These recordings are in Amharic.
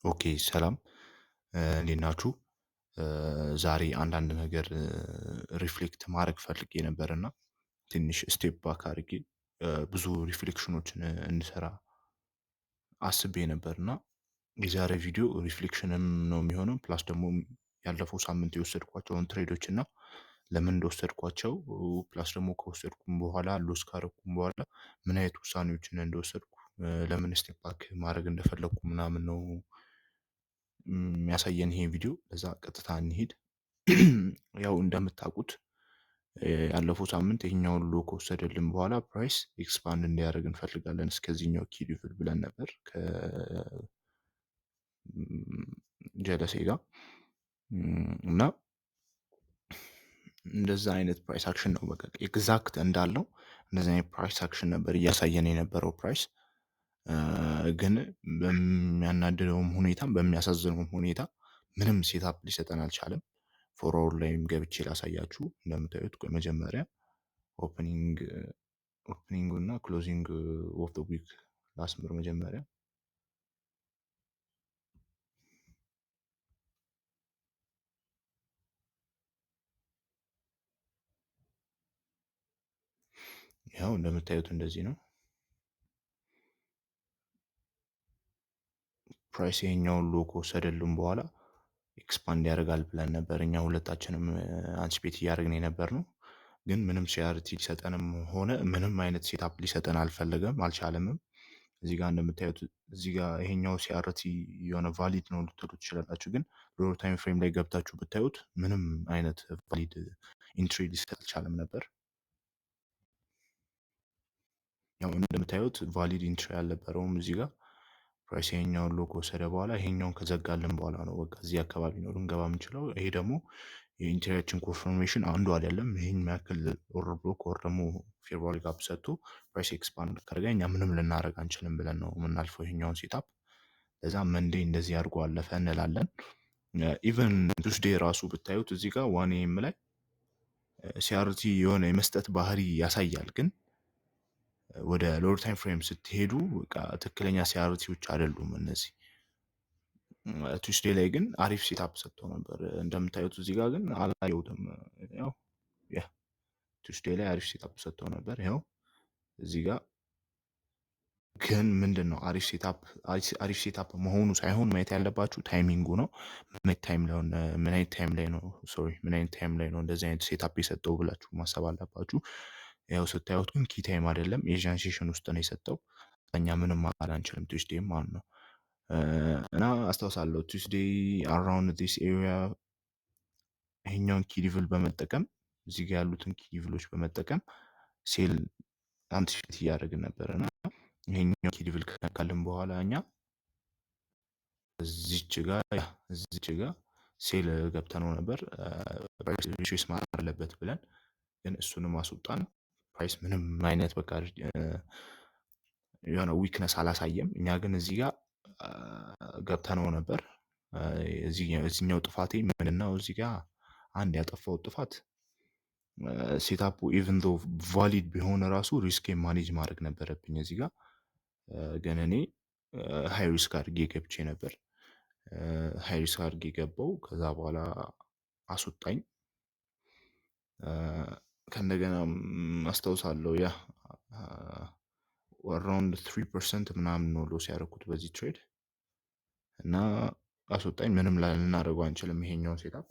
ኦኬ ሰላም እንዴት ናችሁ? ዛሬ አንዳንድ ነገር ሪፍሌክት ማድረግ ፈልጌ ነበር እና ትንሽ ስቴፕ ባክ አድርጌ ብዙ ሪፍሌክሽኖችን እንድሰራ አስቤ ነበር እና የዛሬ ቪዲዮ ሪፍሌክሽንም ነው የሚሆነው። ፕላስ ደግሞ ያለፈው ሳምንት የወሰድኳቸውን ትሬዶች እና ለምን እንደወሰድኳቸው ፕላስ ደግሞ ከወሰድኩም በኋላ ሉዝ ካረኩም በኋላ ምን አይነት ውሳኔዎችን እንደወሰድኩ ለምን ስቴፕ ባክ ማድረግ እንደፈለግኩ ምናምን ነው የሚያሳየን ይሄ ቪዲዮ። ለዛ ቀጥታ እንሂድ። ያው እንደምታውቁት ያለፈው ሳምንት ይሄኛውን ሎ ከወሰደልን በኋላ ፕራይስ ኤክስፓንድ እንዲያደርግ እንፈልጋለን እስከዚህኛው ኪ ሊቭል ብለን ነበር ከጀለሴ ጋር እና እንደዛ አይነት ፕራይስ አክሽን ነው በቃ ኤግዛክት እንዳለው እንደዚህ አይነት ፕራይስ አክሽን ነበር እያሳየን የነበረው ፕራይስ። ግን በሚያናድደውም ሁኔታ በሚያሳዝነውም ሁኔታ ምንም ሴታፕ ሊሰጠን አልቻለም። ፎርወርድ ላይም ገብቼ ላሳያችሁ። እንደምታዩት ቆይ መጀመሪያ ኦፕኒንግ እና ክሎዚንግ ኦፍ ዘ ዊክ ላስምር መጀመሪያ። ያው እንደምታዩት እንደዚህ ነው ፕራይስ። ይሄኛውን ሎ ከወሰደልን በኋላ ኤክስፓንድ ያደርጋል ብለን ነበር እኛ ሁለታችንም አንቲሲፔት እያደረግን የነበር ነው። ግን ምንም ሲአርቲ ሊሰጠንም ሆነ ምንም አይነት ሴታፕ ሊሰጠን አልፈለገም፣ አልቻለምም። እዚህ ጋር እንደምታዩት እዚህ ጋር ይሄኛው ሲአርቲ የሆነ ቫሊድ ነው ልትሉ ትችላላችሁ። ግን ሎወር ታይም ፍሬም ላይ ገብታችሁ ብታዩት ምንም አይነት ቫሊድ ኢንትሪ ሊሰጥ አልቻለም ነበር። ያው እንደምታዩት ቫሊድ ኢንትሪ አልነበረውም እዚህ ጋር ፕራይስ ይሄኛውን ሎ ከወሰደ በኋላ ይሄኛውን ከዘጋልን በኋላ ነው በቃ እዚህ አካባቢ ነው ልንገባ የምንችለው። ይሄ ደግሞ የኢንትሪያችን ኮንፈርሜሽን አንዱ አይደለም። ይህን ያክል ኦርደር ብሎክ ወር ደግሞ ፌር ቫልዩ ጋፕ ሰጥቶ ፕራይስ ኤክስፓንድ ካደረገ እኛ ምንም ልናደርግ አንችልም ብለን ነው የምናልፈው ይሄኛውን ሴታፕ። ለዛ መንዴ እንደዚህ አድርጎ አለፈ እንላለን። ኢቨን ቱስዴ ራሱ ብታዩት እዚህ ጋር ዋን ኤም ላይ ሲአርቲ የሆነ የመስጠት ባህሪ ያሳያል። ግን ወደ ሎወር ታይም ፍሬም ስትሄዱ በቃ ትክክለኛ ሲአርቲዎች አይደሉም እነዚህ። ቱስዴ ላይ ግን አሪፍ ሴታፕ ሰጥቶ ነበር እንደምታዩት። እዚህ ጋር ግን አላየሁትም። ያው ቱስዴ ላይ አሪፍ ሴታፕ ሰጥቶ ነበር። ያው እዚህ ጋር ግን ምንድን ነው አሪፍ ሴታፕ መሆኑ ሳይሆን ማየት ያለባችሁ ታይሚንጉ ነው። ምን አይነት ታይም ላይ ነው እንደዚህ አይነት ሴታፕ የሰጠው ብላችሁ ማሰብ አለባችሁ። ያው ስታዩት ግን ኪ ታይም አይደለም ኤዥያን ሴሽን ውስጥ ነው የሰጠው። እኛ ምንም ማድረግ አንችልም ቱስዴም ማለት ነው። እና አስታውሳለሁ ቱስዴ አራውንድ ዲስ ኤሪያ ይሄኛውን ኪ ሊቭል በመጠቀም እዚህ ጋር ያሉትን ኪ ሊቭሎች በመጠቀም ሴል አንቲሲፔት እያደረግን ነበር እና ይሄኛው ኪ ሊቭል ከነካልን በኋላ እኛ እዚች ጋር ሴል ገብተነው ነበር ፕራይስ ማድረግ አለበት ብለን፣ ግን እሱንም አስወጣን። ፕራይስ ምንም አይነት በቃ የሆነ ዊክነስ አላሳየም። እኛ ግን እዚህ ጋር ገብተነው ነበር። እዚህኛው ጥፋቴ ምንድነው? እዚህ ጋር አንድ ያጠፋው ጥፋት ሴታፑ ኢቭን ዶ ቫሊድ ቢሆን ራሱ ሪስክ ማኔጅ ማድረግ ነበረብኝ እዚህ ጋር። ግን እኔ ሃይ ሪስክ አድርጌ ገብቼ ነበር። ሃይ ሪስክ አድርጌ ገባው። ከዛ በኋላ አስወጣኝ። ከእንደገና አስታውሳለሁ ያ አራውንድ 3% ምናምን ነው ሎስ ያደረኩት በዚህ ትሬድ እና አስወጣኝ። ምንም ልናደርገው አንችልም ይሄኛውን ሴታፕ።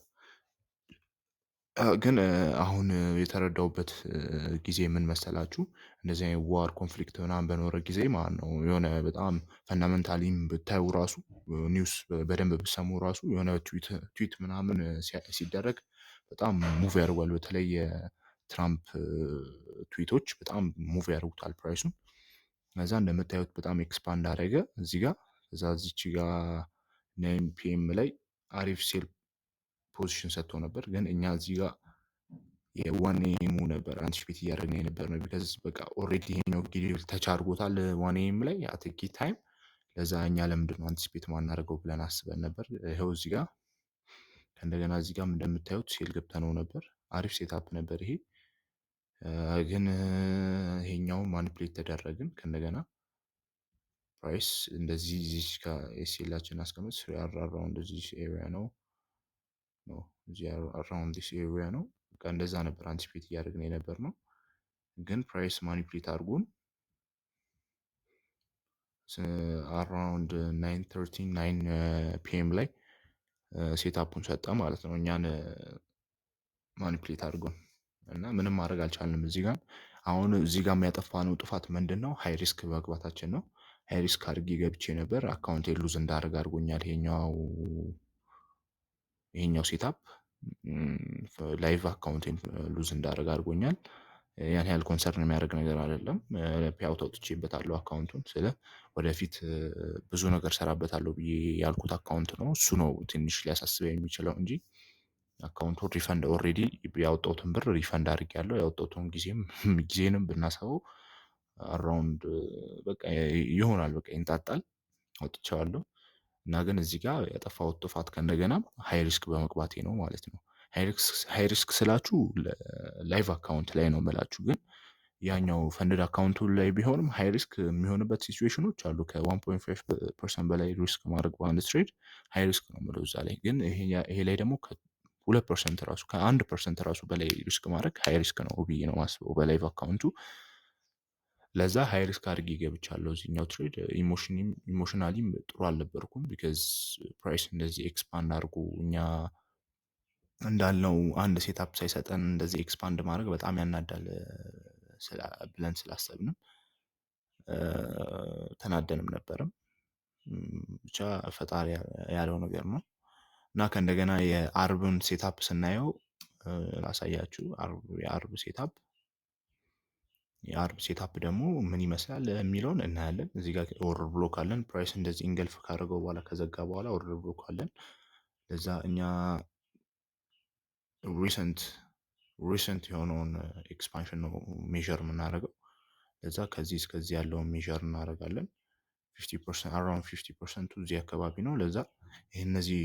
ግን አሁን የተረዳውበት ጊዜ ምን መሰላችሁ? እንደዚህ አይነት ዋር ኮንፍሊክት ምናምን በኖረ ጊዜ ማለት ነው የሆነ በጣም ፈንዳመንታሊም ብታዩ ራሱ ኒውስ በደንብ ብሰሙ ራሱ የሆነ ትዊት ምናምን ሲደረግ በጣም ሙቭ ያደርጓል። በተለይ የትራምፕ ትዊቶች በጣም ሙቭ ያደርጉታል ፕራይሱን። ከዛ እንደምታዩት በጣም ኤክስፓንድ አደረገ እዚህ ጋር። እዛ እዚች ጋር 9 ፒኤም ላይ አሪፍ ሴል ፖዚሽን ሰጥቶ ነበር። ግን እኛ እዚህ ጋር የዋን ኤሙ ነበር አንቲሲፔት እያደረግን የነበር ነው። ቢካዝ በቃ ኦልሬዲ ይሄኛው ጊዜ ተች አድርጎታል ዋን ኤም ላይ አትኪ ታይም። ለዛ እኛ ለምንድን ነው አንቲሲፔት ማናደርገው ብለን አስበን ነበር። ይኸው እዚህ ጋር ከእንደገና እዚህ ጋር እንደምታዩት ሴል ገብተነው ነበር። አሪፍ ሴታፕ ነበር ይሄ። ግን ይሄኛው ማኒፕሌት ተደረግን ከእንደገና ፕራይስ እንደዚህ እዚህ ጋር ኤስኤላችን አስቀምጥ 3R አራውንድ ዚስ ኤሪያ ነው ነው እዚህ አራውንድ ዚስ ኤሪያ ነው። በቃ እንደዛ ነበር አንቲሲፔት እያደረግን የነበር ነው። ግን ፕራይስ ማኒፕሌት አድርጎን አራውንድ 9:39 ፒኤም ላይ ሴታፑን ሰጠ ማለት ነው እኛን ማኒፕሌት አድርጎን እና ምንም ማድረግ አልቻልንም። እዚህ ጋር አሁን እዚህ ጋር የሚያጠፋነው ጥፋት ምንድን ነው? ሃይ ሪስክ መግባታችን ነው። ሃይ ሪስክ አድርጌ ገብቼ ነበር። አካውንቴን ሉዝ እንዳደርግ አድርጎኛል ይሄኛው ሴታፕ ላይቭ አካውንቴን ሉዝ እንዳደርግ አድርጎኛል። ያን ያህል ኮንሰርን የሚያደርግ ነገር አይደለም። ፔአውት አውጥቼበታለሁ አካውንቱን ስለ ወደፊት ብዙ ነገር ሰራበታለሁ ብዬ ያልኩት አካውንት ነው። እሱ ነው ትንሽ ሊያሳስበው የሚችለው እንጂ አካውንቱን ሪፈንድ ኦልሬዲ ያወጣሁትን ብር ሪፈንድ አድርጌያለሁ። ያወጣሁትን ጊዜንም ብናሳበው አራውንድ በቃ ይሆናል በቃ ይንጣጣል አውጥቼዋለሁ። እና ግን እዚህ ጋር ያጠፋሁት ጥፋት ከእንደገና ሃይ ሪስክ በመግባቴ ነው ማለት ነው። ሃይ ሪስክ ስላችሁ ላይቭ አካውንት ላይ ነው የምላችሁ። ግን ያኛው ፈንድድ አካውንቱ ላይ ቢሆንም ሃይ ሪስክ የሚሆንበት ሲቹዌሽኖች አሉ። ከ1.5% በላይ ሪስክ ማድረግ በአንድ ትሬድ ሃይ ሪስክ ነው የምለው እዛ ላይ። ግን ይሄ ላይ ደግሞ ከ2% ራሱ ከ1% ራሱ በላይ ሪስክ ማድረግ ሃይ ሪስክ ነው ብዬ ነው ማስበው በላይቭ አካውንቱ። ለዛ ሃይ ሪስክ አድርጌ ገብቻለሁ እዚህኛው ትሬድ። ኢሞሽናሊም ጥሩ አልነበርኩም። ቢካዝ ፕራይስ እንደዚህ ኤክስፓንድ አድርጎ እኛ እንዳልነው አንድ ሴታፕ ሳይሰጠን እንደዚህ ኤክስፓንድ ማድረግ በጣም ያናዳል ብለን ስላሰብንም ተናደንም ነበርም። ብቻ ፈጣሪ ያለው ነገር ነው። እና ከእንደገና የአርብን ሴታፕ ስናየው ላሳያችሁ። የአርብ ሴታፕ ደግሞ ምን ይመስላል የሚለውን እናያለን። እዚህ ጋር ኦርደር ብሎክ አለን። ፕራይስ እንደዚህ ኢንገልፍ ካደረገው በኋላ ከዘጋ በኋላ ኦርደር ብሎክ አለን። ለዛ እኛ ሪሰንት የሆነውን ኤክስፓንሽን ነው ሜዥር የምናደርገው። ለዛ ከዚህ እስከዚህ ያለውን ሜዥር እናደርጋለን። 50% አራውንድ 50% እዚህ አካባቢ ነው። ለዛ እነዚህ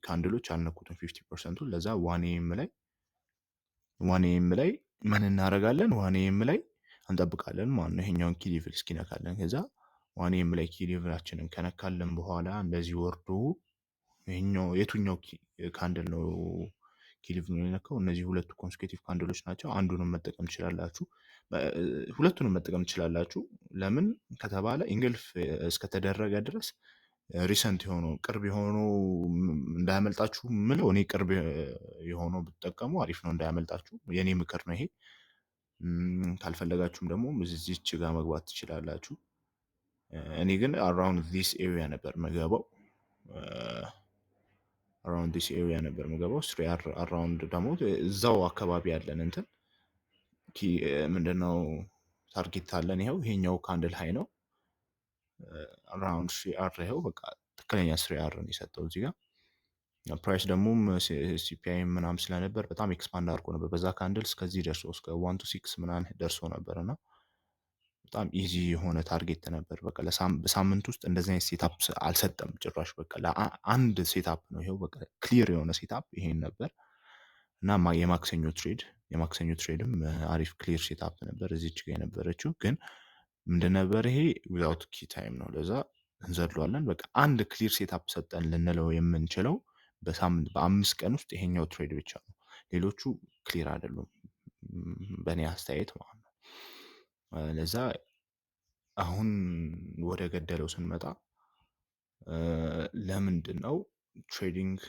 ካንድሎች አልነኩትም 50%ቱን። ለዛ ዋን ኤም ላይ ምን እናደርጋለን? ዋን ኤም ላይ እንጠብቃለን ማለት ነው ይሄኛውን ኪ ሌቭል እስኪነካለን። ከዛ ዋን ኤም ላይ ኪ ሌቭላችንን ከነካለን በኋላ እንደዚህ ወርዶ ይሄኛው የቱኛው ካንድል ነው ኪ ሌቭል ነው የነካው? እነዚህ ሁለቱ ኮንሴኪቲቭ ካንድሎች ናቸው። አንዱንም መጠቀም ትችላላችሁ፣ ሁለቱንም መጠቀም ትችላላችሁ። ለምን ከተባለ ኢንገልፍ እስከተደረገ ድረስ ሪሰንት የሆነው ቅርብ የሆነው እንዳያመልጣችሁ ምለው እኔ ቅርብ የሆነው ብትጠቀሙ አሪፍ ነው፣ እንዳያመልጣችሁ የኔ ምክር ነው ይሄ። ካልፈለጋችሁም ደግሞ እዚች ጋር መግባት ትችላላችሁ። እኔ ግን አራውንድ ዲስ ኤሪያ ነበር ምገባው። አራውንድ ዲስ ኤሪያ ነበር ምገባው። አራውንድ ደግሞ እዛው አካባቢ ያለን እንትን ምንድነው ታርጌት አለን። ይኸው ይሄኛው ካንድል ሃይ ነው። አራውንድ 3R ይኸው በቃ ትክክለኛ 3R ነው የሰጠው እዚህ ጋር። ፕራይስ ደግሞ ሲፒአይ ምናምን ስለነበር በጣም ኤክስፓንድ አድርጎ ነበር። በዛ ካንድል እስከዚህ ደርሶ እስከ 1 to 6 ምናምን ደርሶ ነበር እና በጣም ኢዚ የሆነ ታርጌት ነበር። በቃ በሳምንት ውስጥ እንደዚህ አይነት ሴታፕ አልሰጠም ጭራሽ። በቃ ለአንድ ሴታፕ ነው ይሄው በቃ ክሊር የሆነ ሴታፕ ይሄን ነበር። እና የማክሰኞ ትሬድም አሪፍ ክሊር ሴታፕ ነበር እዚች ጋር የነበረችው። ግን ምንድን ነበር ይሄ ዊዛውት ኪ ታይም ነው። ለዛ እንዘድሏለን። በቃ አንድ ክሊር ሴታፕ ሰጠን ልንለው የምንችለው በሳምንት በ5 ቀን ውስጥ ይሄኛው ትሬድ ብቻ ነው። ሌሎቹ ክሊር አይደሉም በእኔ አስተያየት ማለት ነው። ለዛ አሁን ወደ ገደለው ስንመጣ ለምንድን ነው ትሬዲንግ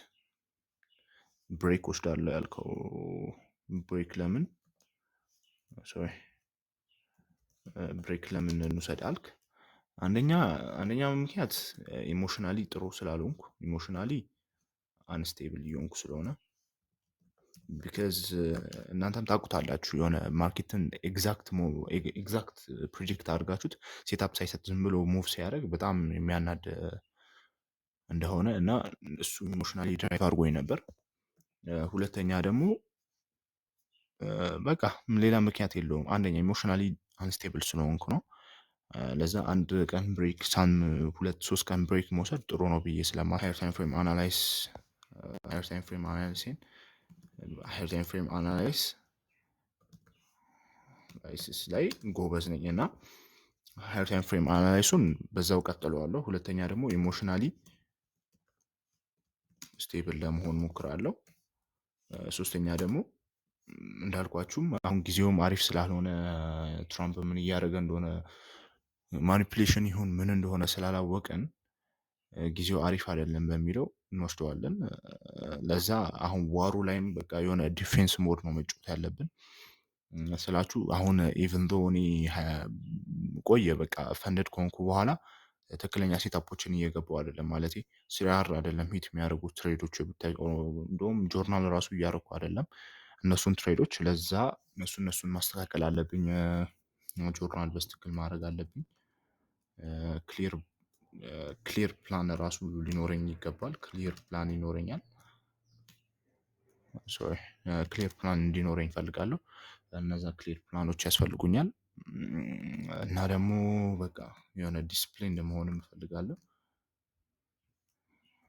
ብሬክ ወስዳለሁ ያልከው? ብሬክ ለምን እንውሰድ አልክ? አንደኛ ምክንያት ኢሞሽናሊ ጥሩ ስላልሆንኩ፣ ኢሞሽናሊ አንስቴብል እየሆንኩ ስለሆነ። ቢካዝ እናንተም ታውቁታላችሁ የሆነ ማርኬትን ኤግዛክት ፕሮጀክት አድርጋችሁት ሴታፕ ሳይሰጥ ዝም ብሎ ሙቭ ሲያደርግ በጣም የሚያናድ እንደሆነ እና እሱ ኢሞሽናሊ ድራይቭ አድርጎኝ ነበር። ሁለተኛ ደግሞ በቃ ሌላ ምክንያት የለውም። አንደኛ ኢሞሽናሊ አንስቴብል ስለሆንኩ ነው። ለዛ አንድ ቀን ብሬክ 2-3 ቀን ብሬክ መውሰድ ጥሩ ነው ብዬ ስለማ ሃየር ታይም ፍሬም አናላይሲስ ላይ ጎበዝ ነኝ እና ሃየር ታይም ፍሬም አናላይሱን በዛው ቀጥለዋለሁ። ሁለተኛ ደግሞ ኢሞሽናሊ ስቴብል ለመሆን ሞክራለሁ። ሶስተኛ ደግሞ እንዳልኳችሁም አሁን ጊዜውም አሪፍ ስላልሆነ ትራምፕ ምን እያደረገ እንደሆነ ማኒፕሌሽን ይሁን ምን እንደሆነ ስላላወቅን ጊዜው አሪፍ አይደለም በሚለው እንወስደዋለን። ለዛ አሁን ዋሩ ላይም በቃ የሆነ ዲፌንስ ሞድ ነው መጫወት ያለብን ስላችሁ አሁን ኢቭን ዶ እኔ ቆየ በቃ ፈንደድ ከሆንኩ በኋላ ትክክለኛ ሴታፖችን እየገባው አይደለም ማለት ሲአር አይደለም ሂት የሚያደርጉት ትሬዶች ብታይ እንደውም ጆርናል ራሱ እያደረኩ አይደለም እነሱን ትሬዶች ለዛ እነሱን ማስተካከል አለብኝ። ጆርናል በስትክክል ማድረግ አለብኝ። ክሊር ፕላን ራሱ ሊኖረኝ ይገባል። ክሊር ፕላን ይኖረኛል። ሶሪ ክሊር ፕላን እንዲኖረኝ እፈልጋለሁ። እነዛ ክሊር ፕላኖች ያስፈልጉኛል። እና ደግሞ በቃ የሆነ ዲስፕሊን መሆንም እፈልጋለሁ።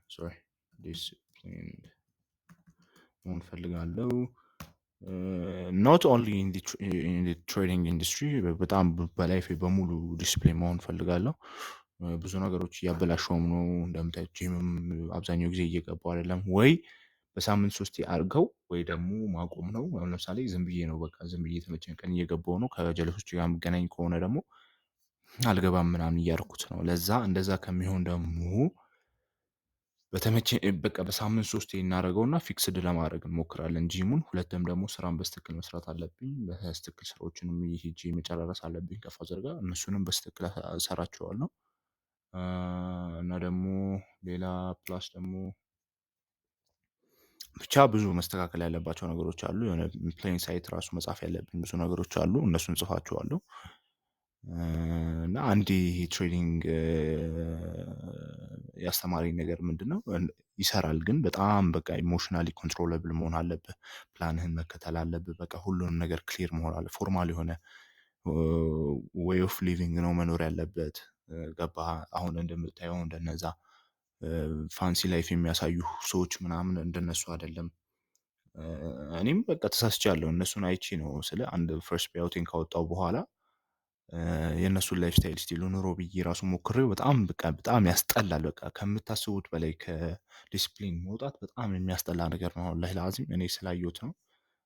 ሶሪ ዲስፕሊን መሆን እፈልጋለሁ። ኖት ኦንሊ ኢን ትሬዲንግ ኢንዱስትሪ በጣም በላይፌ በሙሉ ዲስፕሊን መሆን እፈልጋለሁ። ብዙ ነገሮች እያበላሸውም ነው እንደምታዩት ጂምም አብዛኛው ጊዜ እየገባው አይደለም ወይ በሳምንት 3 አድርገው ወይ ደግሞ ማቆም ነው። አሁን ለምሳሌ ዝም ብዬ ነው በቃ ዝም ብዬ የተመቸኝ ቀን እየገባው ነው። ከጀለሶች ጋር የምገናኝ ከሆነ ደግሞ አልገባም ምናምን እያደረኩት ነው። ለዛ እንደዛ ከሚሆን ደግሞ በተመቸኝ በቃ በሳምንት 3 እናደርገውና ፊክስድ ለማድረግ እንሞክራለን ጂሙን። ሁለትም ደግሞ ስራን በስትክክል መስራት አለብኝ። በስትክክል ስራዎችንም ሄጄ መጨራረስ አለብኝ ከፋዘር ጋር እነሱንም በስትክክል እሰራቸዋለሁ። እና ደግሞ ሌላ ፕላስ ደግሞ ብቻ ብዙ መስተካከል ያለባቸው ነገሮች አሉ። የሆነ ፕሌን ሳይት ራሱ መጻፍ ያለብኝ ብዙ ነገሮች አሉ። እነሱን ጽፋቸዋለሁ። እና አንዴ ትሬዲንግ ያስተማረኝ ነገር ምንድነው? ይሰራል ግን በጣም በቃ ኢሞሽናሊ ኮንትሮለብል መሆን አለብህ። ፕላንህን መከተል አለብህ። በቃ ሁሉንም ነገር ክሊር መሆን አለ ፎርማል የሆነ ዌይ ኦፍ ሊቪንግ ነው መኖር ያለበት። ገባህ? አሁን እንደምታየው እንደነዛ ፋንሲ ላይፍ የሚያሳዩ ሰዎች ምናምን እንደነሱ አይደለም። እኔም በቃ ተሳስቻለሁ። እነሱን አይቼ ነው ስለ አንድ ፈርስት ፔይአውቴን ካወጣው በኋላ የእነሱን ላይፍ ስታይል ስቲል ኑሮ ብዬ ራሱ ሞክሬው በጣም በቃ በጣም ያስጠላል። በቃ ከምታስቡት በላይ ከዲሲፕሊን መውጣት በጣም የሚያስጠላ ነገር ነው። ወላሂ ለአዚም እኔ ስላየሁት ነው።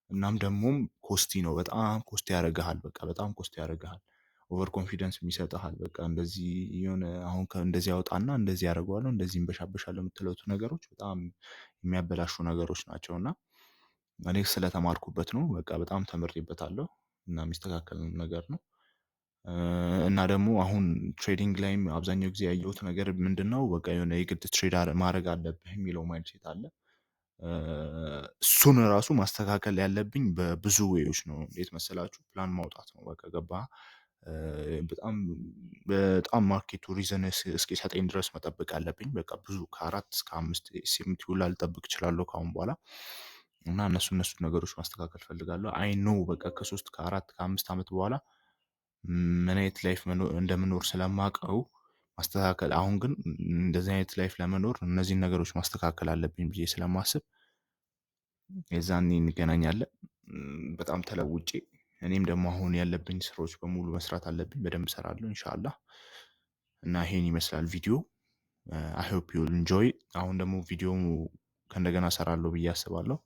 እናም ደግሞም ኮስቲ ነው። በጣም ኮስት ያደርግሃል። በቃ በጣም ኮስት ያደርግሃል። ኦቨር ኮንፊደንስ የሚሰጥሃል። በቃ እንደዚህ የሆነ አሁን እንደዚህ ያወጣና እንደዚህ ያደርገዋለሁ እንደዚህ እንበሻበሻለሁ የምትሉት ነገሮች በጣም የሚያበላሹ ነገሮች ናቸው። እና እኔ ስለተማርኩበት ነው። በቃ በጣም ተምሬበታለሁ እና የሚስተካከል ነገር ነው። እና ደግሞ አሁን ትሬዲንግ ላይም አብዛኛው ጊዜ ያየሁት ነገር ምንድነው? በቃ የሆነ የግድ ትሬድ ማድረግ አለብህ የሚለው ማይንድሴት አለ። እሱን ራሱ ማስተካከል ያለብኝ በብዙ ዌዮች ነው። እንዴት መሰላችሁ? ፕላን ማውጣት ነው። በቃ ገባህ? በጣም በጣም ማርኬቱ ሪዘን እስኪሰጠኝ ድረስ መጠበቅ አለብኝ። በቃ ብዙ ከ4 እስከ 5 ኤስኤምቲ ሁላ ልጠብቅ እችላለሁ ከአሁን በኋላ። እና እነሱን ነገሮች ማስተካከል እፈልጋለሁ። አይ ኖ በቃ ከ3 ከ4 ከ5 ዓመት በኋላ ምን አይነት ላይፍ እንደምኖር ስለማውቀው ማስተካከል አሁን ግን እንደዚህ አይነት ላይፍ ለመኖር እነዚህን ነገሮች ማስተካከል አለብኝ ብዬ ስለማስብ የዛኔ እንገናኛለን። በጣም ተለውጬ እኔም ደግሞ አሁን ያለብኝ ስራዎች በሙሉ መስራት አለብኝ። በደንብ እሰራለሁ ኢንሻአላህ። እና ይሄን ይመስላል ቪዲዮ። አይ ሆፕ ዩ ዊል ኢንጆይ። አሁን ደግሞ ቪዲዮ ከእንደገና እሰራለሁ ብዬ አስባለሁ።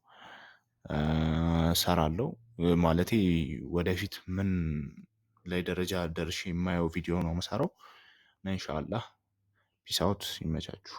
እሰራለሁ ማለቴ ወደፊት ምን ላይ ደረጃ ደርሼ የማየው ቪዲዮ ነው የምሰራው። እና ኢንሻአላህ ፒስ አውት። ይመቻችሁ።